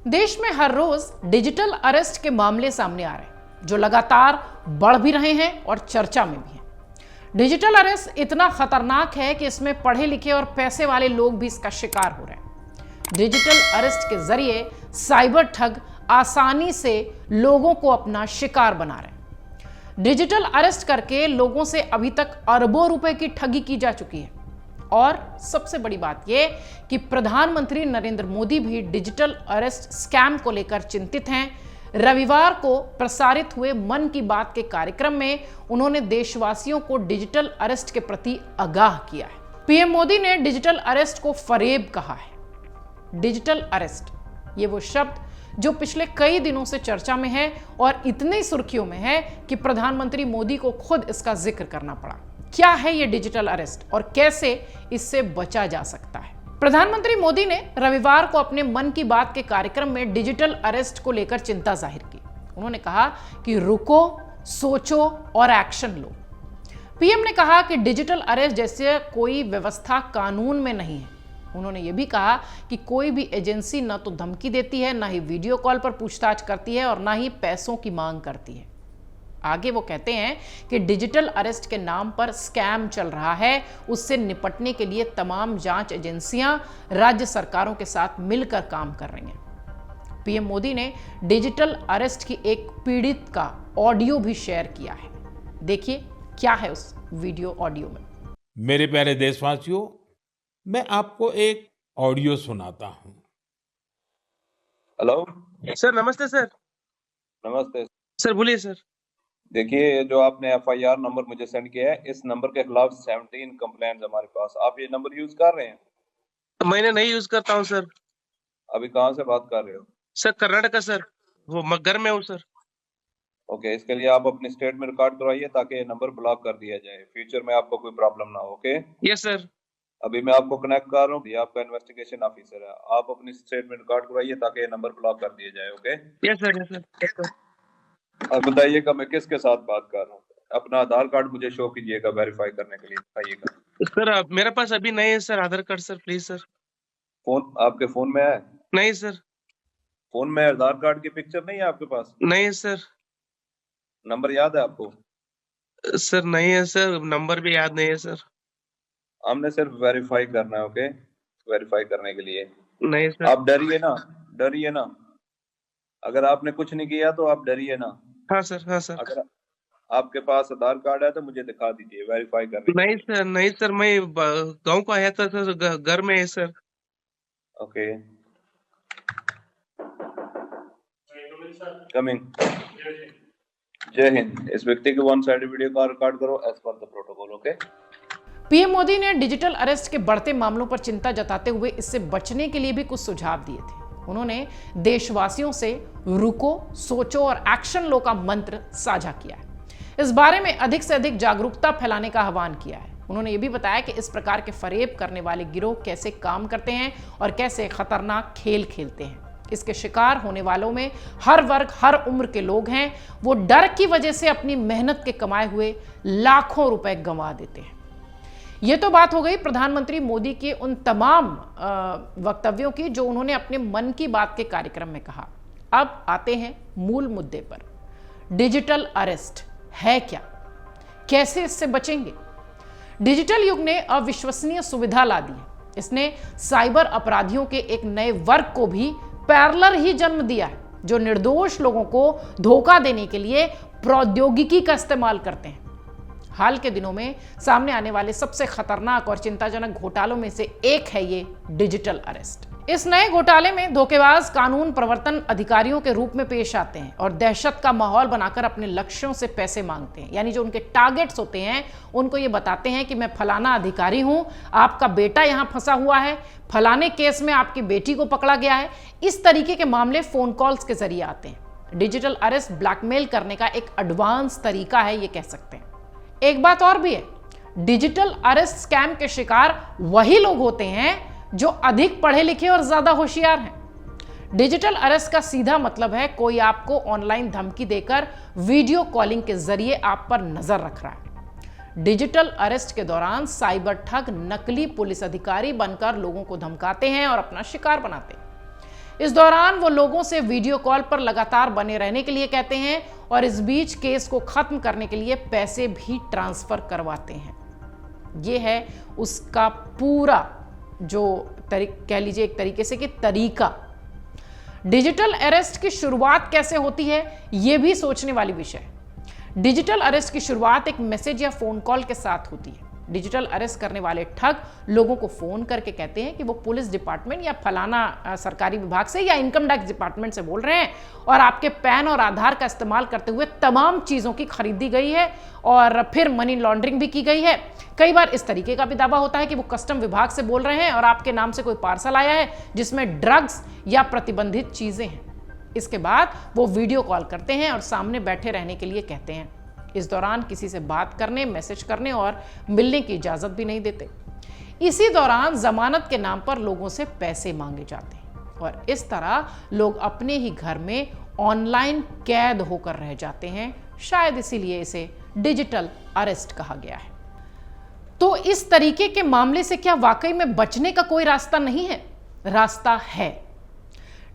देश में हर रोज digital arrest के मामले सामने आ रहे हैं जो लगातार बढ़ भी रहे हैं और चर्चा में भी हैं। डिजिटल अरेस्ट इतना खतरनाक है कि इसमें पढ़े लिखे और पैसे वाले लोग भी इसका शिकार हो रहे हैं। डिजिटल अरेस्ट के जरिए साइबर ठग आसानी से लोगों को अपना शिकार बना रहे हैं। डिजिटल अरेस्ट करके लोगों से अभी तक अरबों रुपए की ठगी की जा चुकी है। और सबसे बड़ी बात यह कि प्रधानमंत्री नरेंद्र मोदी भी डिजिटल अरेस्ट स्कैम को लेकर चिंतित हैं। रविवार को प्रसारित हुए मन की बात के कार्यक्रम में उन्होंने देशवासियों को डिजिटल अरेस्ट के प्रति आगाह किया है। पीएम मोदी ने डिजिटल अरेस्ट को फरेब कहा है। डिजिटल अरेस्ट, ये वो शब्द जो पिछले कई दिनों से चर्चा में है और इतनी सुर्खियों में है कि प्रधानमंत्री मोदी को खुद इसका जिक्र करना पड़ा। क्या है ये डिजिटल अरेस्ट और कैसे इससे बचा जा सकता है? प्रधानमंत्री मोदी ने रविवार को अपने मन की बात के कार्यक्रम में डिजिटल अरेस्ट को लेकर चिंता जाहिर की। उन्होंने कहा कि रुको, सोचो और एक्शन लो। पीएम ने कहा कि डिजिटल अरेस्ट जैसे कोई व्यवस्था कानून में नहीं है। उन्होंने ये भी कहा कि कोई भी एजेंसी न तो धमकी देती है, ना ही वीडियो कॉल पर पूछताछ करती है और ना ही पैसों की मांग करती है। आगे वो कहते हैं कि डिजिटल अरेस्ट के नाम पर स्कैम चल रहा है, उससे निपटने के लिए तमाम जांच एजेंसियां राज्य सरकारों के साथ मिलकर काम कर रही हैं। पीएम मोदी ने डिजिटल अरेस्ट की एक पीड़ित का ऑडियो भी शेयर किया है। देखिए क्या है उस वीडियो ऑडियो में। मेरे प्यारे देशवासियों, मैं आपको एक ऑडियो सुनाता हूं। Hello sir. नमस्ते सर। नमस्ते सर बोलिए सर। देखिए, ये जो आपने एफआईआर नंबर मुझे सेंड किया है, इस नंबर के खिलाफ 17 कंप्लेंट्स हमारे पास। आप ये नंबर यूज कर रहे हैं? मैंने नहीं यूज करता हूँ सर। अभी कहाँ से बात कर रहे हो? सर कर्नाटका सर, वो घर में हूँ सर। ओके, इसके लिए आप अपनी स्टेट में रिकॉर्ड करवाइए ताकि ये नंबर ब्लॉक कर दिया जाए, फ्यूचर में आपको कोई प्रॉब्लम ना हो। Okay, yes sir. अभी मैं आपको कनेक्ट कर रहा हूँ, ये आपका इन्वेस्टिगेशन ऑफिसर है। आप अपनी स्टेट में रिकॉर्ड करवाइए ताकि ये नंबर ब्लॉक कर दिया जाए। Okay, yes sir, yes sir, yes sir. अब बताइएगा मैं किसके साथ बात कर रहा हूँ। अपना आधार कार्ड मुझे शो कीजिएगा वेरीफाई करने के लिए, बताइएगा। सर मेरे पास अभी नहीं है sir Aadhaar card sir, please sir. Phone आपके फोन में है? नहीं सर। फोन में आधार कार्ड की पिक्चर नहीं है आपके पास? नहीं है सर। नंबर याद है आपको? सर नहीं है सर, नंबर भी याद नहीं है सर। हमने सिर्फ वेरीफाई करना है। ओके, वेरीफाई करने के लिए नहीं सर। आप डरिए ना, डरिए ना। अगर आपने कुछ नहीं किया तो आप डरिए ना। हाँ सर, हाँ सर। अगर आपके पास आधार कार्ड है तो मुझे दिखा दीजिए वेरीफाई करने। नहीं सर, नहीं सर, मैं गांव को आया था सर, घर में है सर। Okay, coming. जय हिंद। इस व्यक्ति के वन साइड वीडियो का रिकॉर्ड करो as per the protocol. Okay. PM Modi ने डिजिटल अरेस्ट के बढ़ते मामलों पर चिंता जताते हुए इससे बचने के लिए भी कुछ सुझाव दिए थे। उन्होंने देशवासियों से रुको, सोचो और एक्शन लो का मंत्र साझा किया है। इस बारे में अधिक से अधिक जागरूकता फैलाने का आह्वान किया है। उन्होंने ये भी बताया कि इस प्रकार के फरेब करने वाले गिरोह कैसे काम करते हैं और कैसे खतरनाक खेल खेलते हैं। इसके शिकार होने वालों में हर वर्ग, हर उम्र के लोग हैं। वो डर की वजह से अपनी मेहनत के कमाए हुए लाखों रुपए गंवा देते हैं। ये तो बात हो गई प्रधानमंत्री मोदी के उन तमाम वक्तव्यों की जो उन्होंने अपने मन की बात के कार्यक्रम में कहा। अब आते हैं मूल मुद्दे पर। डिजिटल अरेस्ट है क्या? कैसे इससे बचेंगे? डिजिटल युग ने अविश्वसनीय सुविधा ला दी है। इसने साइबर अपराधियों के एक नए वर्ग को भी पैरेलल ही जन्म दिया है, जो निर्दोष लोगों को धोखा देने के लिए प्रौद्योगिकी का इस्तेमाल करते हैं। हाल के दिनों में सामने आने वाले सबसे खतरनाक और चिंताजनक घोटालों में से एक है ये डिजिटल अरेस्ट। इस नए घोटाले में धोखेबाज कानून प्रवर्तन अधिकारियों के रूप में पेश आते हैं और दहशत का माहौल बनाकर अपने लक्ष्यों से पैसे मांगते हैं। यानी जो उनके टारगेट्स होते हैं उनको ये बताते हैं कि मैं फलाना अधिकारी हूं, आपका बेटा यहां फंसा हुआ है, फलाने केस में आपकी बेटी को पकड़ा गया है। इस तरीके के मामले फोन कॉल्स के जरिए आते हैं। डिजिटल अरेस्ट ब्लैकमेल करने का एक एडवांस तरीका है, ये कह सकते हैं। एक बात और भी है, डिजिटल अरेस्ट स्कैम के शिकार वही लोग होते हैं जो अधिक पढ़े लिखे और ज्यादा होशियार हैं। डिजिटल अरेस्ट का सीधा मतलब है कोई आपको ऑनलाइन धमकी देकर वीडियो कॉलिंग के जरिए आप पर नजर रख रहा है। डिजिटल अरेस्ट के दौरान साइबर ठग नकली पुलिस अधिकारी बनकर लोगों को धमकाते हैं और अपना शिकार बनाते हैं। इस दौरान वो लोगों से वीडियो कॉल पर लगातार बने रहने के लिए कहते हैं और इस बीच केस को खत्म करने के लिए पैसे भी ट्रांसफर करवाते हैं। ये है उसका पूरा जो कह लीजिए एक तरीके से कि तरीका। डिजिटल अरेस्ट की शुरुआत कैसे होती है, यह भी सोचने वाली विषय है। डिजिटल अरेस्ट की शुरुआत एक मैसेज या फोन कॉल के साथ होती है। डिजिटल अरेस्ट करने वाले ठग लोगों को फोन करके कहते हैं कि वो पुलिस डिपार्टमेंट या फलाना सरकारी विभाग से या इनकम टैक्स डिपार्टमेंट से बोल रहे हैं और आपके पैन और आधार का इस्तेमाल करते हुए तमाम चीजों की खरीदी गई है और फिर मनी लॉन्ड्रिंग भी की गई है। कई बार इस तरीके का भी दावा होता है कि वो कस्टम विभाग से बोल रहे हैं और आपके नाम से कोई पार्सल आया है जिसमें ड्रग्स या प्रतिबंधित चीजें हैं। इसके बाद वो वीडियो कॉल करते हैं और सामने बैठे रहने के लिए कहते हैं। इस दौरान किसी से बात करने, मैसेज करने और मिलने की इजाजत भी नहीं देते। इसी दौरान जमानत के नाम पर लोगों से पैसे मांगे जाते हैं और इस तरह लोग अपने ही घर में ऑनलाइन कैद होकर रह जाते हैं। शायद इसीलिए इसे डिजिटल अरेस्ट कहा गया है। तो इस तरीके के मामले से क्या वाकई में बचने का कोई रास्ता नहीं है? रास्ता है।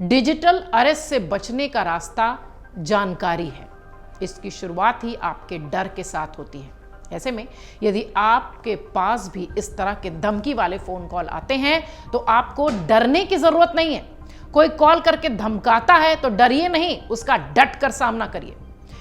डिजिटल अरेस्ट से बचने का रास्ता जानकारी है। इसकी शुरुआत ही आपके डर के साथ होती है। ऐसे में यदि आपके पास भी इस तरह के धमकी वाले फोन कॉल आते हैं तो आपको डरने की जरूरत नहीं है। कोई कॉल करके धमकाता है तो डरिए नहीं, उसका डट कर सामना करिए,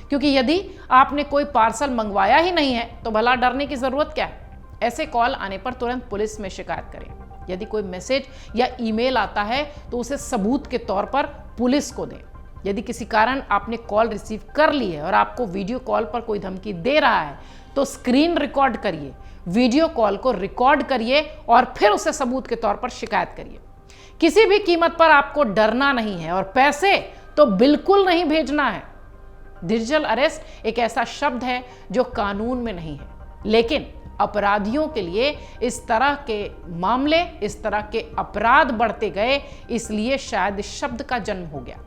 क्योंकि यदि आपने कोई पार्सल मंगवाया ही नहीं है तो भला डरने की जरूरत क्या है। ऐसे कॉल आने पर तुरंत पुलिस में शिकायत करें। यदि कोई मैसेज या ईमेल आता है तो उसे सबूत के तौर पर पुलिस को दें। यदि किसी कारण आपने कॉल रिसीव कर ली है और आपको वीडियो कॉल पर कोई धमकी दे रहा है तो स्क्रीन रिकॉर्ड करिए, वीडियो कॉल को रिकॉर्ड करिए और फिर उसे सबूत के तौर पर शिकायत करिए। किसी भी कीमत पर आपको डरना नहीं है और पैसे तो बिल्कुल नहीं भेजना है। डिजिटल अरेस्ट एक ऐसा शब्द है जो कानून में नहीं है, लेकिन अपराधियों के लिए इस तरह के मामले, इस तरह के अपराध बढ़ते गए, इसलिए शायद इस शब्द का जन्म हो गया।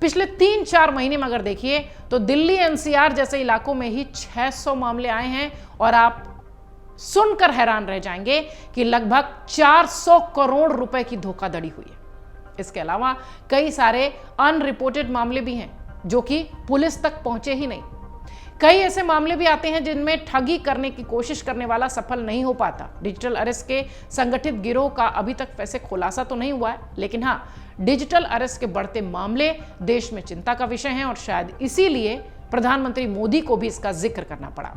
पिछले 3-4 महीने में अगर देखिए तो दिल्ली एनसीआर जैसे इलाकों में ही 600 मामले आए हैं और आप सुनकर हैरान रह जाएंगे कि लगभग 400 करोड़ रुपए की धोखाधड़ी हुई है। इसके अलावा कई सारे अनरिपोर्टेड मामले भी हैं जो कि पुलिस तक पहुंचे ही नहीं। कई ऐसे मामले भी आते हैं जिनमें ठगी करने की कोशिश करने वाला सफल नहीं हो पाता। डिजिटल अरेस्ट के संगठित गिरोह का अभी तक वैसे खुलासा तो नहीं हुआ है, लेकिन हाँ, डिजिटल अरेस्ट के बढ़ते मामले देश में चिंता का विषय हैं और शायद इसीलिए प्रधानमंत्री मोदी को भी इसका जिक्र करना पड़ा।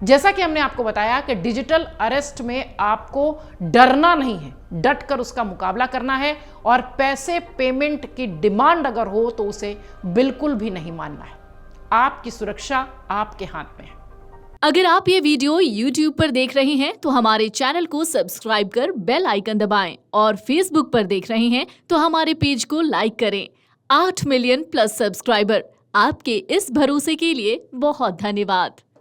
जैसा कि हमने आपको बताया कि डिजिटल अरेस्ट में आपको डरना नहीं है, डट कर उसका मुकाबला करना है और पैसे पेमेंट की डिमांड अगर हो तो उसे बिल्कुल भी नहीं मानना है। आपकी सुरक्षा आपके हाथ में है। अगर आप ये वीडियो YouTube पर देख रहे हैं तो हमारे चैनल को सब्सक्राइब कर बेल आइकन दबाएं और Facebook पर देख रहे हैं तो हमारे पेज को लाइक करें। 8 मिलियन प्लस सब्सक्राइबर, आपके इस भरोसे के लिए बहुत धन्यवाद।